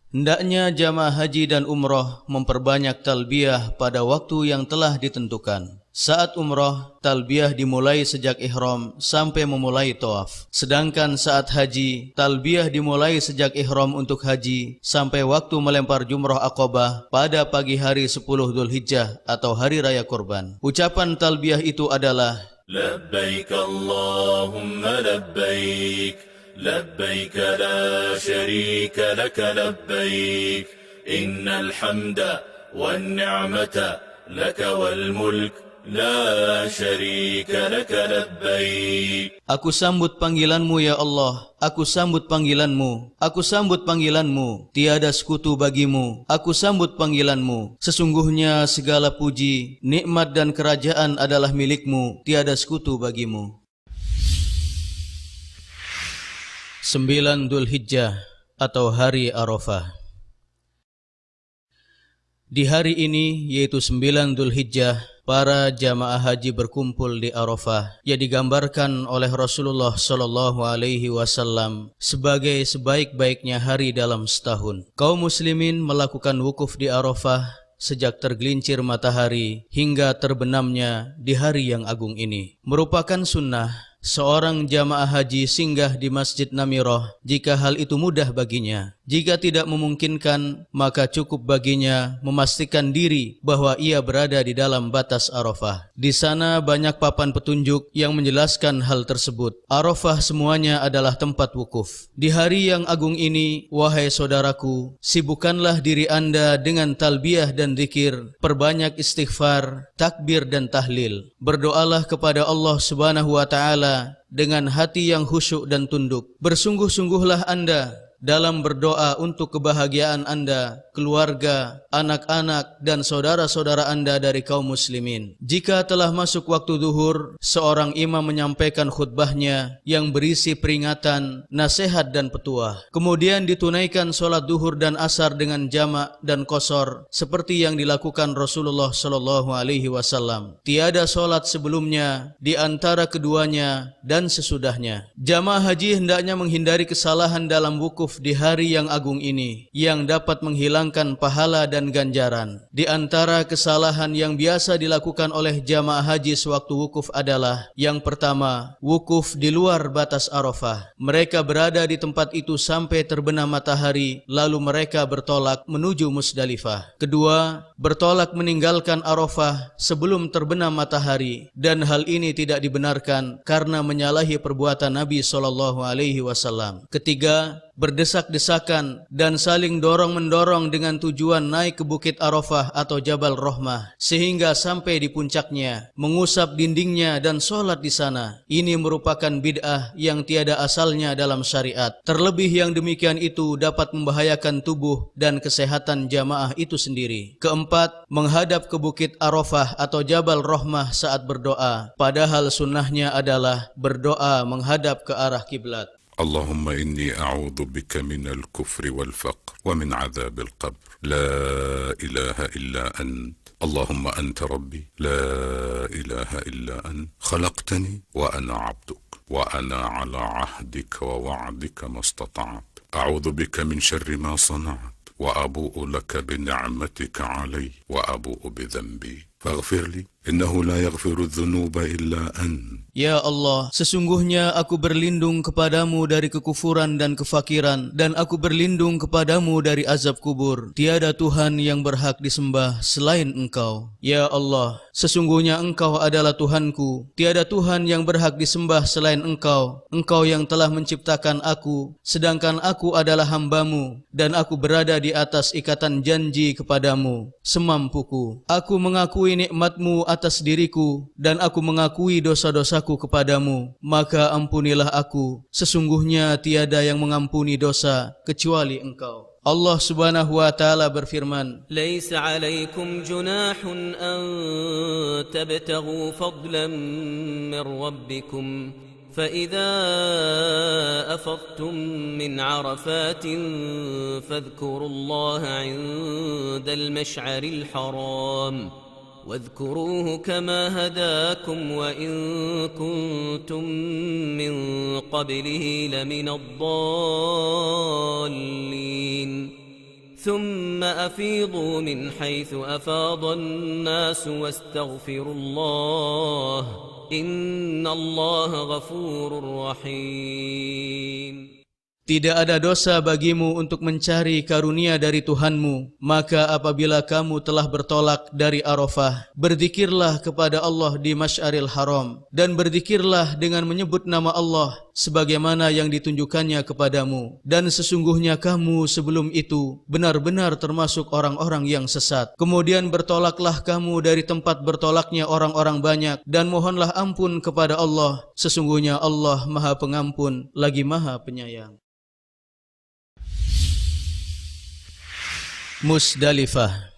Hendaknya jamaah haji dan umroh memperbanyak talbiyah pada waktu yang telah ditentukan. Saat umroh, talbiyah dimulai sejak ihram sampai memulai tawaf. Sedangkan saat haji, talbiyah dimulai sejak ihram untuk haji sampai waktu melempar jumrah Aqabah pada pagi hari 10 Dzulhijjah atau hari raya kurban. Ucapan talbiyah itu adalah Labbaik Allahumma labbaik, labbaik la syarika laka labbaik, innal hamda wan ni'mata laka wal mulk لا شريك لك لبيك. Aku sambut panggilanmu ya Allah, aku sambut panggilanmu, aku sambut panggilanmu, tiada sekutu bagimu, aku sambut panggilanmu. Sesungguhnya segala puji, nikmat dan kerajaan adalah milikmu, tiada sekutu bagimu. 9 Dzulhijjah atau Hari Arafah. Di hari ini, yaitu 9 Dzulhijjah, para jamaah haji berkumpul di Arafah yang digambarkan oleh Rasulullah SAW sebagai sebaik-baiknya hari dalam setahun. Kaum muslimin melakukan wukuf di Arafah sejak tergelincir matahari hingga terbenamnya di hari yang agung ini. Merupakan sunnah seorang jamaah haji singgah di Masjid Namirah jika hal itu mudah baginya. Jika tidak memungkinkan, maka cukup baginya memastikan diri bahwa ia berada di dalam batas Arafah. Di sana banyak papan petunjuk yang menjelaskan hal tersebut. Arafah semuanya adalah tempat wukuf. Di hari yang agung ini, wahai saudaraku, sibukkanlah diri anda dengan talbiyah dan zikir, perbanyak istighfar, takbir dan tahlil. Berdoalah kepada Allah Subhanahu wa taala dengan hati yang khusyuk dan tunduk. Bersungguh-sungguhlah anda dalam berdoa untuk kebahagiaan anda, keluarga, anak-anak dan saudara-saudara anda dari kaum muslimin. Jika telah masuk waktu zuhur, seorang imam menyampaikan khutbahnya yang berisi peringatan, nasihat dan petuah. Kemudian ditunaikan solat zuhur dan asar dengan jamak dan qasar seperti yang dilakukan Rasulullah SAW. Tiada solat sebelumnya, di antara keduanya dan sesudahnya. Jamaah haji hendaknya menghindari kesalahan dalam wukuf di hari yang agung ini yang dapat menghilangkan pahala dan ganjaran. Di antara kesalahan yang biasa dilakukan oleh jamaah haji sewaktu wukuf adalah: yang pertama, wukuf di luar batas Arafah. Mereka berada di tempat itu sampai terbenam matahari, lalu mereka bertolak menuju Musdalifah. Kedua, bertolak meninggalkan Arafah sebelum terbenam matahari, dan hal ini tidak dibenarkan karena menyalahi perbuatan Nabi SAW. Ketiga, berdesak-desakan dan saling dorong-mendorong dengan tujuan naik ke Bukit Arafah atau Jabal Rahmah sehingga sampai di puncaknya, mengusap dindingnya dan sholat di sana. Ini merupakan bid'ah yang tiada asalnya dalam syariat. Terlebih yang demikian itu dapat membahayakan tubuh dan kesehatan jamaah itu sendiri. Keempat, menghadap ke Bukit Arafah atau Jabal Rahmah saat berdoa, padahal sunnahnya adalah berdoa menghadap ke arah kiblat. اللهم إني أعوذ بك من الكفر والفقر ومن عذاب القبر لا إله إلا أنت اللهم أنت ربي لا إله إلا أنت خلقتني وأنا عبدك وأنا على عهدك ووعدك ما استطعت أعوذ بك من شر ما صنعت وأبوء لك بنعمتك علي وأبوء بذنبي فاغفر لي إنه لا يغفر الذنوب إلا أنت. Ya Allah, sesungguhnya aku berlindung kepadamu dari kekufuran dan kefakiran, dan aku berlindung kepadamu dari azab kubur. Tiada Tuhan yang berhak disembah selain Engkau. Ya Allah, sesungguhnya Engkau adalah Tuhanku. Tiada Tuhan yang berhak disembah selain Engkau. Engkau yang telah menciptakan aku, sedangkan aku adalah hamba-Mu, dan aku berada di atas ikatan janji kepadamu semampuku. Aku mengakui nikmat-Mu atas diriku, dan aku mengakui dosa-dosaku kepadamu, maka ampunilah aku. Sesungguhnya tiada yang mengampuni dosa kecuali Engkau. Allah Subhanahu wa taala berfirman, ليس عليكم جناح أن تبتغوا فضلا من ربكم فإذا أفضتم من عرفات فاذكروا الله عند المشعر الحرام واذكروه كما هداكم وإن كنتم من قبله لمن الضالين ثم أفيضوا من حيث أفاض الناس واستغفروا الله إن الله غفور رحيم. Tidak ada dosa bagimu untuk mencari karunia dari Tuhanmu. Maka apabila kamu telah bertolak dari Arafah, berzikirlah kepada Allah di Masy'aril Haram, dan berzikirlah dengan menyebut nama Allah sebagaimana yang ditunjukkannya kepadamu. Dan sesungguhnya kamu sebelum itu benar-benar termasuk orang-orang yang sesat. Kemudian bertolaklah kamu dari tempat bertolaknya orang-orang banyak, dan mohonlah ampun kepada Allah. Sesungguhnya Allah Maha Pengampun lagi Maha Penyayang. Musdalifah.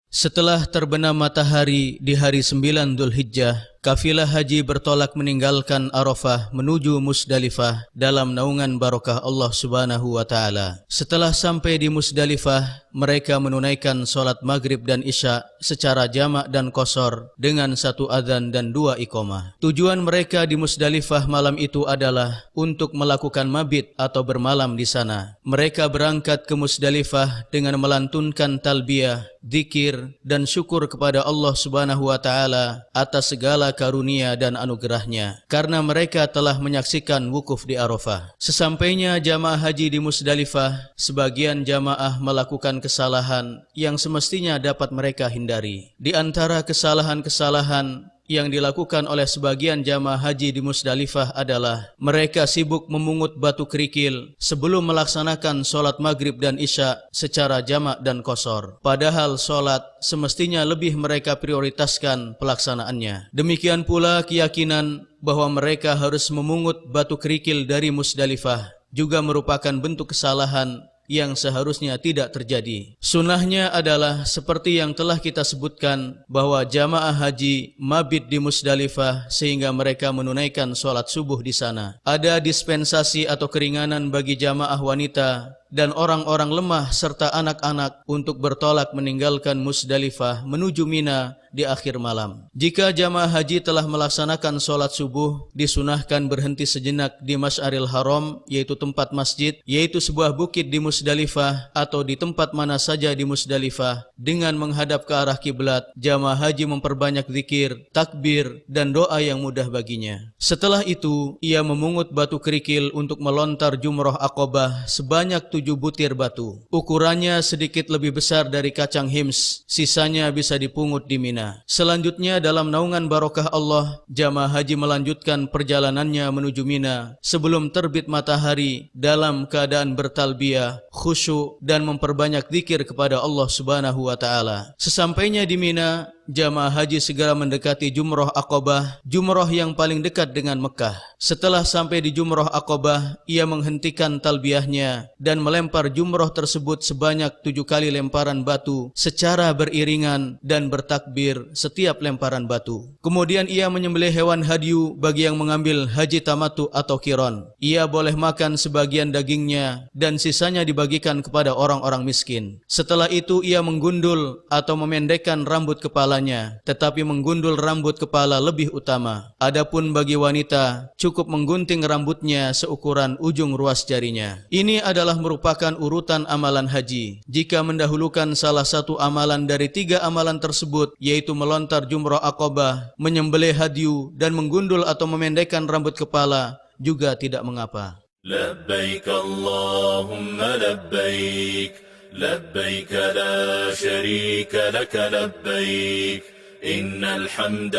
Setelah terbenam matahari di hari 9 Dzulhijjah, kafilah haji bertolak meninggalkan Arafah menuju Musdalifah dalam naungan barakah Allah Subhanahu wa taala. Setelah sampai di Musdalifah, mereka menunaikan salat maghrib dan isya secara jamak dan qashar dengan 1 adzan dan 2 iqamah. Tujuan mereka di Musdalifah malam itu adalah untuk melakukan mabit atau bermalam di sana. Mereka berangkat ke Musdalifah dengan melantunkan talbiyah, zikir dan syukur kepada Allah Subhanahu wa taala atas segala karunia dan anugerahnya, karena mereka telah menyaksikan wukuf di Arafah. Sesampainya jamaah haji di Musdalifah, sebagian jamaah melakukan kesalahan yang semestinya dapat mereka hindari. Di antara kesalahan-kesalahan yang dilakukan oleh sebagian jamaah haji di Musdalifah adalah mereka sibuk memungut batu kerikil sebelum melaksanakan solat maghrib dan isya secara jamak dan qashar. Padahal solat semestinya lebih mereka prioritaskan pelaksanaannya. Demikian pula keyakinan bahwa mereka harus memungut batu kerikil dari Musdalifah juga merupakan bentuk kesalahan yang seharusnya tidak terjadi. Sunnahnya adalah seperti yang telah kita sebutkan, bahwa jamaah haji mabit di Musdalifah sehingga mereka menunaikan sholat subuh di sana. Ada dispensasi atau keringanan bagi jamaah wanita dan orang-orang lemah serta anak-anak untuk bertolak meninggalkan Musdalifah menuju Mina di akhir malam. Jika jamaah haji telah melaksanakan sholat subuh, disunahkan berhenti sejenak di Masy'aril Haram, yaitu tempat masjid, yaitu sebuah bukit di Musdalifah atau di tempat mana saja di Musdalifah. Dengan menghadap ke arah kiblat, jamaah haji memperbanyak zikir, takbir dan doa yang mudah baginya. Setelah itu, ia memungut batu kerikil untuk melontar jumrah Aqabah sebanyak 7 butir batu. Ukurannya sedikit lebih besar dari kacang hims, sisanya bisa dipungut di Mina. Selanjutnya dalam naungan barakah Allah, jamaah haji melanjutkan perjalanannya menuju Mina sebelum terbit matahari dalam keadaan bertalbiyah, khusyuk dan memperbanyak zikir kepada Allah Subhanahu wa taala. Sesampainya di Mina, jamaah haji segera mendekati Jumrah Aqabah, jumrah yang paling dekat dengan Mekah. Setelah sampai di Jumrah Aqabah, ia menghentikan talbiyahnya dan melempar jumrah tersebut sebanyak 7 kali lemparan batu secara beriringan dan bertakbir setiap lemparan batu. Kemudian ia menyembelih hewan hadyu bagi yang mengambil haji tamattu atau qiran. Ia boleh makan sebagian dagingnya dan sisanya dibagikan kepada orang-orang miskin. Setelah itu ia menggundul atau memendekkan rambut kepalanya, tetapi menggundul rambut kepala lebih utama. Adapun bagi wanita, cukup menggunting rambutnya seukuran ujung ruas jarinya. Ini adalah merupakan urutan amalan haji. Jika mendahulukan salah satu amalan dari 3 amalan tersebut, yaitu melontar jumrah Aqabah, menyembelih hadyu dan menggundul atau memendekkan rambut kepala, juga tidak mengapa. لبيك اللهم لبيك لبيك لا شريك لك لبيك إن الحمد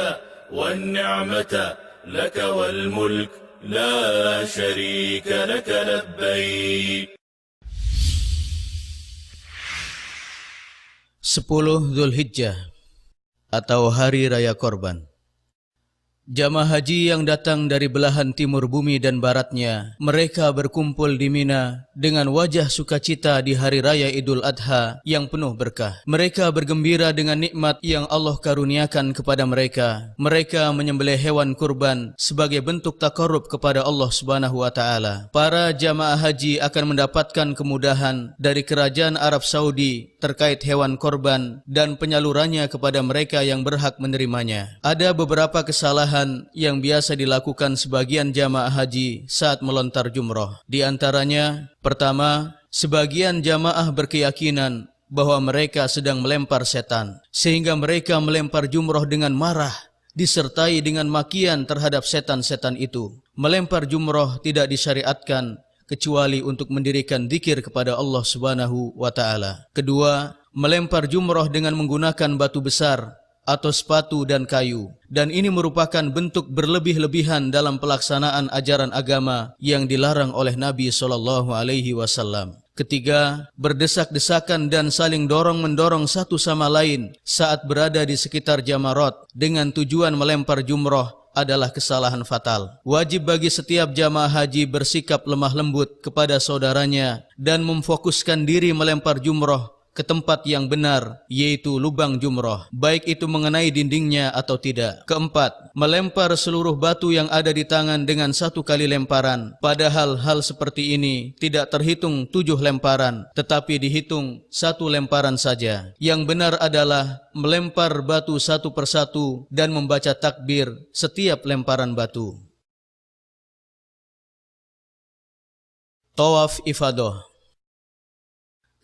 والنعمة لك والملك لا شريك لك لبيك. 10 Dzulhijjah atau Hari Raya Korban. Jamaah haji yang datang dari belahan timur bumi dan baratnya, mereka berkumpul di Mina dengan wajah sukacita di hari raya Idul Adha yang penuh berkah. Mereka bergembira dengan nikmat yang Allah karuniakan kepada mereka. Mereka menyembelih hewan kurban sebagai bentuk takarrub kepada Allah Subhanahu wa taala. Para jamaah haji akan mendapatkan kemudahan dari kerajaan Arab Saudi terkait hewan korban dan penyalurannya kepada mereka yang berhak menerimanya. Ada beberapa kesalahan yang biasa dilakukan sebagian jamaah haji saat melontar jumrah. Di antaranya, pertama, sebagian jamaah berkeyakinan bahwa mereka sedang melempar setan, sehingga mereka melempar jumrah dengan marah, disertai dengan makian terhadap setan-setan itu. Melempar jumrah tidak disyariatkan kecuali untuk mendirikan zikir kepada Allah Subhanahu wa taala. Kedua, melempar jumrah dengan menggunakan batu besar atau sepatu dan kayu, dan ini merupakan bentuk berlebih-lebihan dalam pelaksanaan ajaran agama yang dilarang oleh Nabi SAW. Ketiga, berdesak-desakan dan saling dorong-mendorong satu sama lain saat berada di sekitar jamarat dengan tujuan melempar jumrah adalah kesalahan fatal. Wajib bagi setiap jamaah haji bersikap lemah lembut kepada saudaranya dan memfokuskan diri melempar jumrah ke tempat yang benar, yaitu lubang jumrah, baik itu mengenai dindingnya atau tidak. Keempat, melempar seluruh batu yang ada di tangan dengan satu kali lemparan. Padahal hal seperti ini tidak terhitung 7 lemparan, tetapi dihitung 1 lemparan saja. Yang benar adalah melempar batu satu persatu dan membaca takbir setiap lemparan batu. Tawaf ifadah.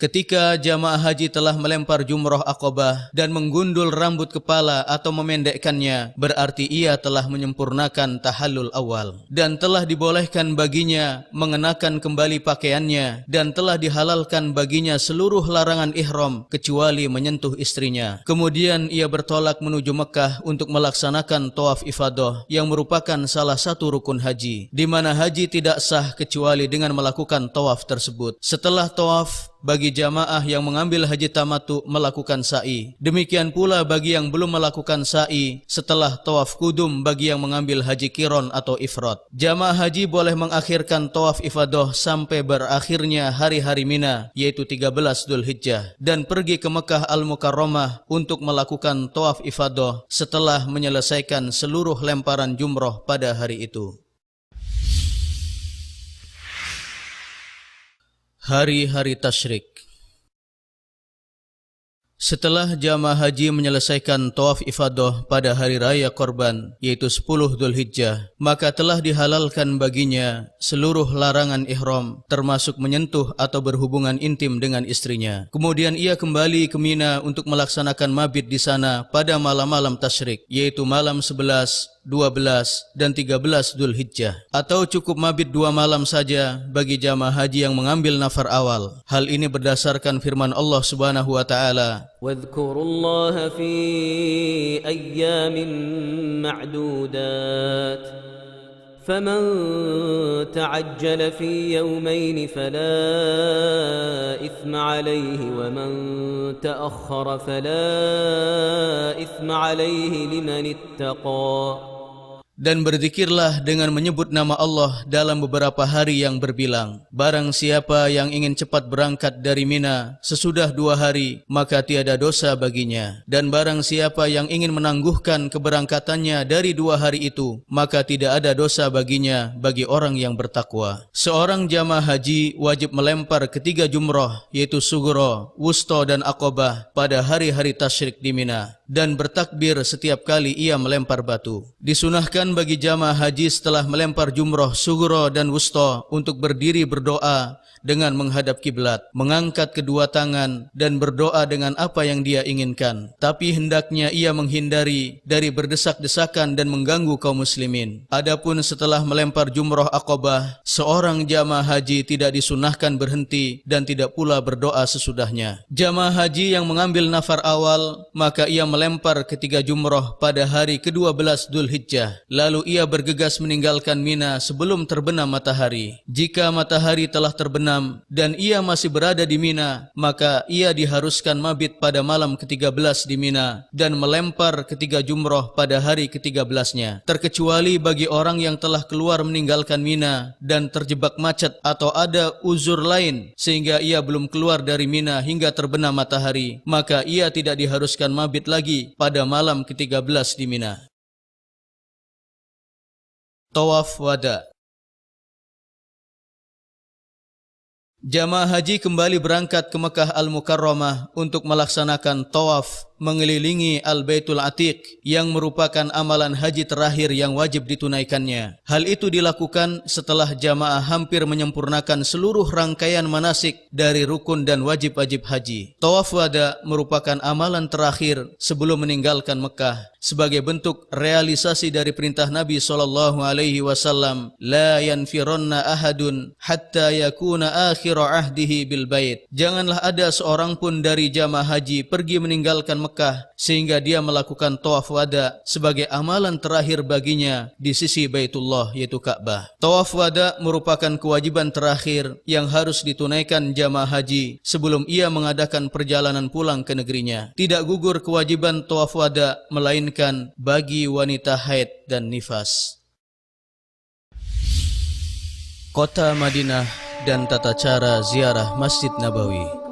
Ketika jamaah haji telah melempar jumrah Aqabah dan menggundul rambut kepala atau memendekkannya, berarti ia telah menyempurnakan tahallul awal dan telah dibolehkan baginya mengenakan kembali pakaiannya dan telah dihalalkan baginya seluruh larangan ihram kecuali menyentuh istrinya. Kemudian ia bertolak menuju Mekah untuk melaksanakan tawaf ifadah yang merupakan salah satu rukun haji, di mana haji tidak sah kecuali dengan melakukan tawaf tersebut. Setelah tawaf, bagi jamaah yang mengambil haji tamattu melakukan sa'i. Demikian pula bagi yang belum melakukan sa'i setelah tawaf kudum bagi yang mengambil haji qiron atau ifrad. Jamaah haji boleh mengakhirkan tawaf ifadah sampai berakhirnya hari-hari Mina, yaitu 13 Dzulhijjah, dan pergi ke Mekah Al-Mukarramah untuk melakukan tawaf ifadah setelah menyelesaikan seluruh lemparan jumrah pada hari itu. Hari-hari tasyrik. Setelah jamaah haji menyelesaikan tawaf ifadah pada hari raya Korban, yaitu 10 Dzulhijjah, maka telah dihalalkan baginya seluruh larangan ihram, termasuk menyentuh atau berhubungan intim dengan istrinya. Kemudian ia kembali ke Mina untuk melaksanakan mabit di sana pada malam-malam tasyrik, yaitu malam 11, 12 dan 13 Dzulhijjah, atau cukup mabit 2 malam saja bagi jamaah haji yang mengambil nafar awal. Hal ini berdasarkan firman Allah Subhanahu wa taala, واذكروا الله في أيام معدودات فمن تعجل في يومين فلا إثم عليه ومن تأخر فلا إثم عليه لمن اتقى. Dan berzikirlah dengan menyebut nama Allah dalam beberapa hari yang berbilang. Barang siapa yang ingin cepat berangkat dari Mina sesudah 2 hari, maka tiada dosa baginya. Dan barang siapa yang ingin menangguhkan keberangkatannya dari 2 hari itu, maka tidak ada dosa baginya bagi orang yang bertakwa. Seorang jamaah haji wajib melempar ketiga jumrah, yaitu Sughra, Wusta dan Aqabah pada hari-hari tasyrik di Mina, dan bertakbir setiap kali ia melempar batu. Disunahkan bagi jamaah haji setelah melempar jumrah Sughra dan Wusta untuk berdiri berdoa dengan menghadap kiblat, mengangkat kedua tangan dan berdoa dengan apa yang dia inginkan. Tapi hendaknya ia menghindari dari berdesak-desakan dan mengganggu kaum muslimin. Adapun setelah melempar jumrah Aqabah, seorang jamaah haji tidak disunahkan berhenti dan tidak pula berdoa sesudahnya. Jamaah haji yang mengambil nafar awal, maka ia melempar ketiga jumrah pada hari ke-12 Dzulhijjah. Lalu ia bergegas meninggalkan Mina sebelum terbenam matahari. Jika matahari telah terbenam dan ia masih berada di Mina, maka ia diharuskan mabit pada malam ke-13 di Mina dan melempar ketiga jumrah pada hari ke-13-nya. Terkecuali bagi orang yang telah keluar meninggalkan Mina dan terjebak macet atau ada uzur lain sehingga ia belum keluar dari Mina hingga terbenam matahari, maka ia tidak diharuskan mabit lagi pada malam ke-13 di Mina. Tawaf wada. Jamaah haji kembali berangkat ke Mekah Al-Mukarramah untuk melaksanakan tawaf mengelilingi Al-Baitul Atiq yang merupakan amalan haji terakhir yang wajib ditunaikannya. Hal itu dilakukan setelah jamaah hampir menyempurnakan seluruh rangkaian manasik dari rukun dan wajib-wajib haji. Tawaf wada merupakan amalan terakhir sebelum meninggalkan Mekah sebagai bentuk realisasi dari perintah Nabi SAW, la yanfiranna ahadun hatta yakuna akhiru ahdihi bil bait. Janganlah ada seorang pun dari jamaah haji pergi meninggalkan Mekah sehingga dia melakukan tawaf wada sebagai amalan terakhir baginya di sisi Baitullah, yaitu Ka'bah. Tawaf wada merupakan kewajiban terakhir yang harus ditunaikan jamaah haji sebelum ia mengadakan perjalanan pulang ke negerinya. Tidak gugur kewajiban tawaf wada melainkan bagi wanita haid dan nifas. Kota Madinah dan tata cara ziarah Masjid Nabawi.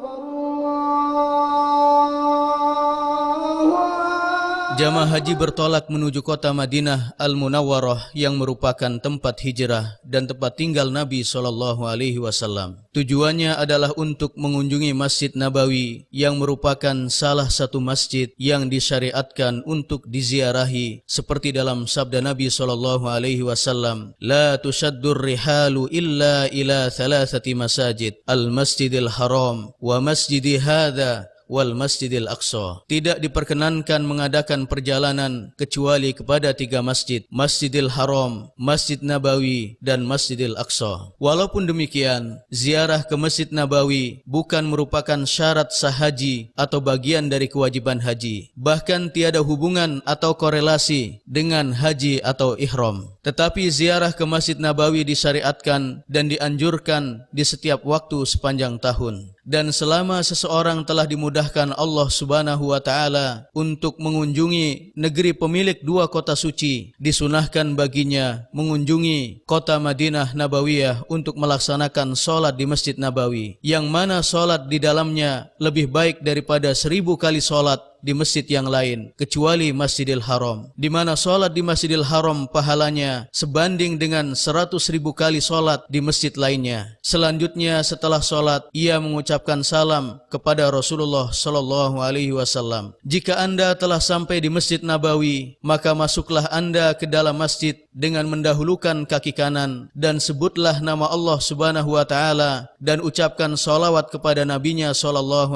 Jamaah haji bertolak menuju kota Madinah Al-Munawwarah yang merupakan tempat hijrah dan tempat tinggal Nabi SAW. Tujuannya adalah untuk mengunjungi Masjid Nabawi yang merupakan salah satu masjid yang disyariatkan untuk diziarahi seperti dalam sabda Nabi SAW, la tushaddur rihalu illa ila thalathati masajid, al-masjidil haram wa masjidi hadha wal Masjidil Aqsa. Tidak diperkenankan mengadakan perjalanan kecuali kepada 3 masjid, Masjidil Haram, Masjid Nabawi dan Masjidil Aqsa. Walaupun demikian, ziarah ke Masjid Nabawi bukan merupakan syarat sah haji atau bagian dari kewajiban haji. Bahkan tiada hubungan atau korelasi dengan haji atau ihram. Tetapi ziarah ke Masjid Nabawi disyariatkan dan dianjurkan di setiap waktu sepanjang tahun. Dan selama seseorang telah dimudahkan Allah Subhanahu wa taala untuk mengunjungi negeri pemilik 2 kota suci, disunahkan baginya mengunjungi kota Madinah Nabawiyah untuk melaksanakan solat di Masjid Nabawi, yang mana solat di dalamnya lebih baik daripada 1000 kali solat di masjid yang lain kecuali Masjidil Haram, di mana solat di Masjidil Haram pahalanya sebanding dengan 100.000 kali solat di masjid lainnya. Selanjutnya setelah solat ia mengucapkan salam kepada Rasulullah SAW. Jika anda telah sampai di Masjid Nabawi, maka masuklah anda ke dalam masjid dengan mendahulukan kaki kanan dan sebutlah nama Allah Subhanahu wa taala dan ucapkan salawat kepada nabinya SAW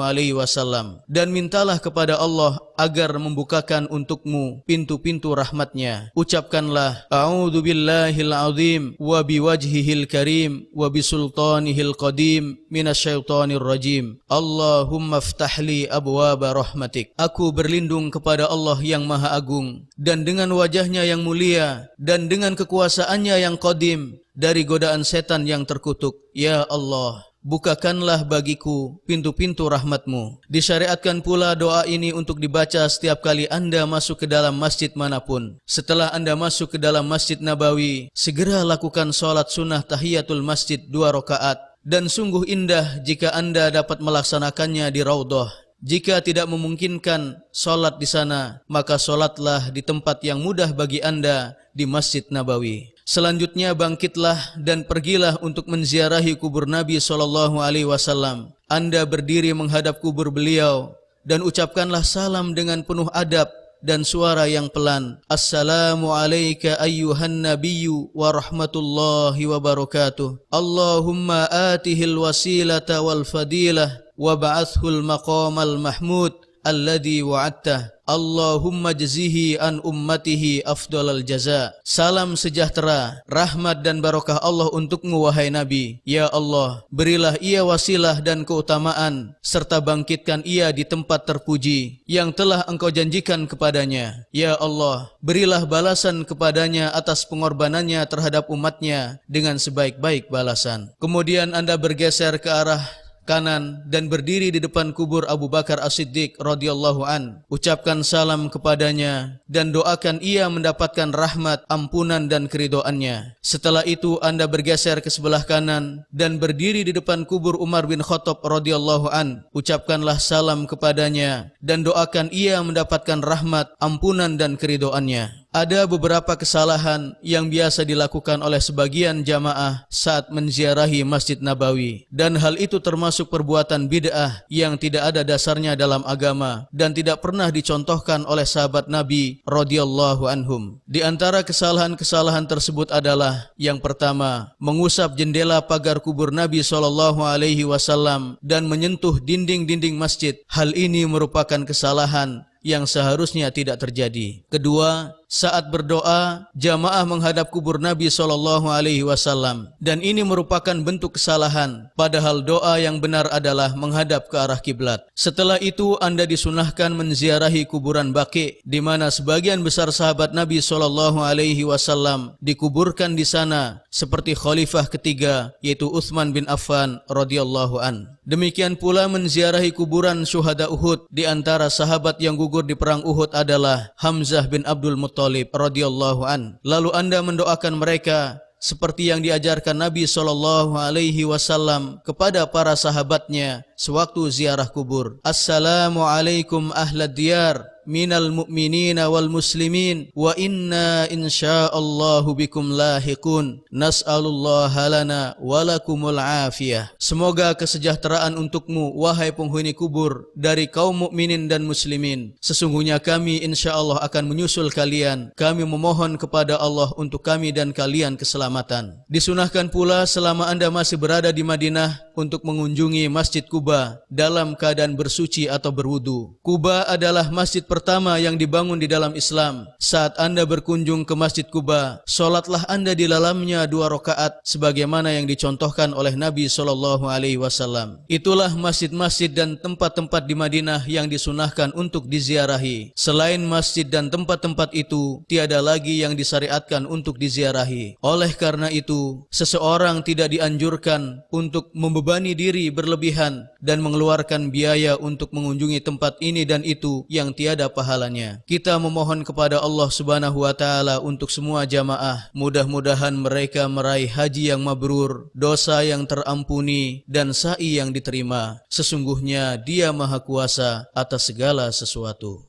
dan mintalah kepada Allah agar membukakan untukmu pintu-pintu rahmatnya. Ucapkanlah a'udzu billahil azim wa biwajhihil karim wa bisultanihil qadim minasyaitonir rajim. Allahumma ftahli abwaaba rahmatik. Aku berlindung kepada Allah yang Maha Agung dan dengan wajahnya yang mulia dan dengan kekuasaannya yang qadim dari godaan setan yang terkutuk. Ya Allah, bukakanlah bagiku pintu-pintu rahmatmu. Disyariatkan pula doa ini untuk dibaca setiap kali anda masuk ke dalam masjid manapun. Setelah anda masuk ke dalam Masjid Nabawi, segera lakukan solat sunnah tahiyatul masjid 2 rakaat. Dan sungguh indah jika anda dapat melaksanakannya di Raudhah. Jika tidak memungkinkan solat di sana, maka solatlah di tempat yang mudah bagi anda di Masjid Nabawi. Selanjutnya bangkitlah dan pergilah untuk menziarahi kubur Nabi SAW. Anda berdiri menghadap kubur beliau dan ucapkanlah salam dengan penuh adab dan suara yang pelan. Assalamu alayka ayyuhan nabiyyu wa rahmatullahi wa barakatuh. Allahumma atihil wasilata wal fadilah wa ba'athul maqamal mahmud alladhi wa'adtah. Allahumma jazihi an ummatihi afdalal jaza. Salam sejahtera, rahmat dan barakah Allah untukmu wahai Nabi. Ya Allah, berilah ia wasilah dan keutamaan serta bangkitkan ia di tempat terpuji yang telah engkau janjikan kepadanya. Ya Allah, berilah balasan kepadanya atas pengorbanannya terhadap umatnya dengan sebaik-baik balasan. Kemudian anda bergeser ke arah kanan dan berdiri di depan kubur Abu Bakar As-Siddiq radhiyallahu an. Ucapkan salam kepadanya dan doakan ia mendapatkan rahmat, ampunan dan keridhoannya. Setelah itu anda bergeser ke sebelah kanan dan berdiri di depan kubur Umar bin Khattab radhiyallahu an. Ucapkanlah salam kepadanya dan doakan ia mendapatkan rahmat, ampunan dan keridhoannya. Ada beberapa kesalahan yang biasa dilakukan oleh sebagian jamaah saat menziarahi Masjid Nabawi, dan hal itu termasuk perbuatan bid'ah yang tidak ada dasarnya dalam agama dan tidak pernah dicontohkan oleh sahabat Nabi radhiyallahu anhum. Di antara kesalahan-kesalahan tersebut adalah yang pertama, mengusap jendela pagar kubur Nabi SAW dan menyentuh dinding-dinding masjid. Hal ini merupakan kesalahan yang seharusnya tidak terjadi. Kedua, saat berdoa, jamaah menghadap kubur Nabi SAW, dan ini merupakan bentuk kesalahan, padahal doa yang benar adalah menghadap ke arah kiblat. Setelah itu, Anda disunahkan menziarahi kuburan Baqi', di mana sebagian besar sahabat Nabi SAW dikuburkan di sana, seperti khalifah ketiga, yaitu Utsman bin Affan radhiyallahu an. Demikian pula menziarahi kuburan syuhada Uhud. Di antara sahabat yang gugur di perang Uhud adalah Hamzah bin Abdul Muttalib radhiyallahu an. Lalu Anda mendoakan mereka seperti yang diajarkan Nabi SAW kepada para sahabatnya sewaktu ziarah kubur. Assalamualaikum ahlad diyar minal mu'minina wal muslimin wa inna insyaallahu bikum lahiqun nas'alullaha lana walakumul afiyah. Semoga kesejahteraan untukmu wahai penghuni kubur dari kaum mukminin dan muslimin. Sesungguhnya kami insyaallah akan menyusul kalian. Kami memohon kepada Allah untuk kami dan kalian keselamatan. Disunahkan pula selama Anda masih berada di Madinah untuk mengunjungi Masjid Quba dalam keadaan bersuci atau berwudu. Quba adalah masjid pertama yang dibangun di dalam Islam. Saat Anda berkunjung ke Masjid Quba, solatlah Anda di dalamnya 2 rakaat sebagaimana yang dicontohkan oleh Nabi SAW. Itulah masjid-masjid dan tempat-tempat di Madinah yang disunahkan untuk diziarahi. Selain masjid dan tempat-tempat itu, tiada lagi yang disyariatkan untuk diziarahi. Oleh karena itu, seseorang tidak dianjurkan untuk membebani diri berlebihan dan mengeluarkan biaya untuk mengunjungi tempat ini dan itu yang tiada pahalanya. Kita memohon kepada Allah Subhanahu wa taala untuk semua jamaah, mudah-mudahan mereka meraih haji yang mabrur, dosa yang terampuni dan sa'i yang diterima. Sesungguhnya Dia Maha Kuasa atas segala sesuatu.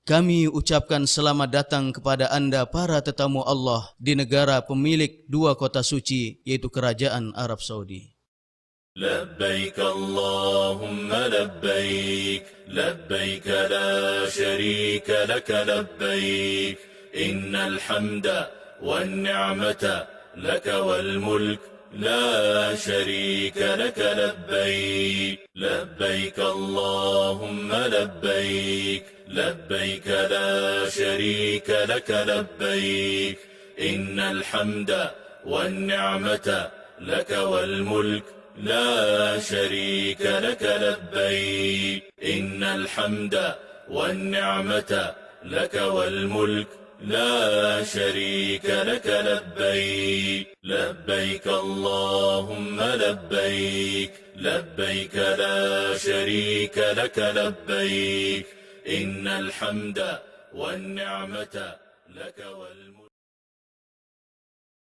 Kami ucapkan selamat datang kepada Anda para tetamu Allah di negara pemilik 2 kota suci, yaitu Kerajaan Arab Saudi. لبيك اللهم لبيك لبيك لا شريك لك لبيك إن الحمد والنعمة لك والملك لا شريك لك لبيك لبيك اللهم لبيك لبيك لا شريك لك لبيك إن الحمد والنعمة لك والملك لا شريك لك لبيك إن الحمد والنعمة لك والملك لا شريك لك لبيك لبيك اللهم لبيك لبيك لا شريك لك لبيك إن الحمد والنعمة لك والملك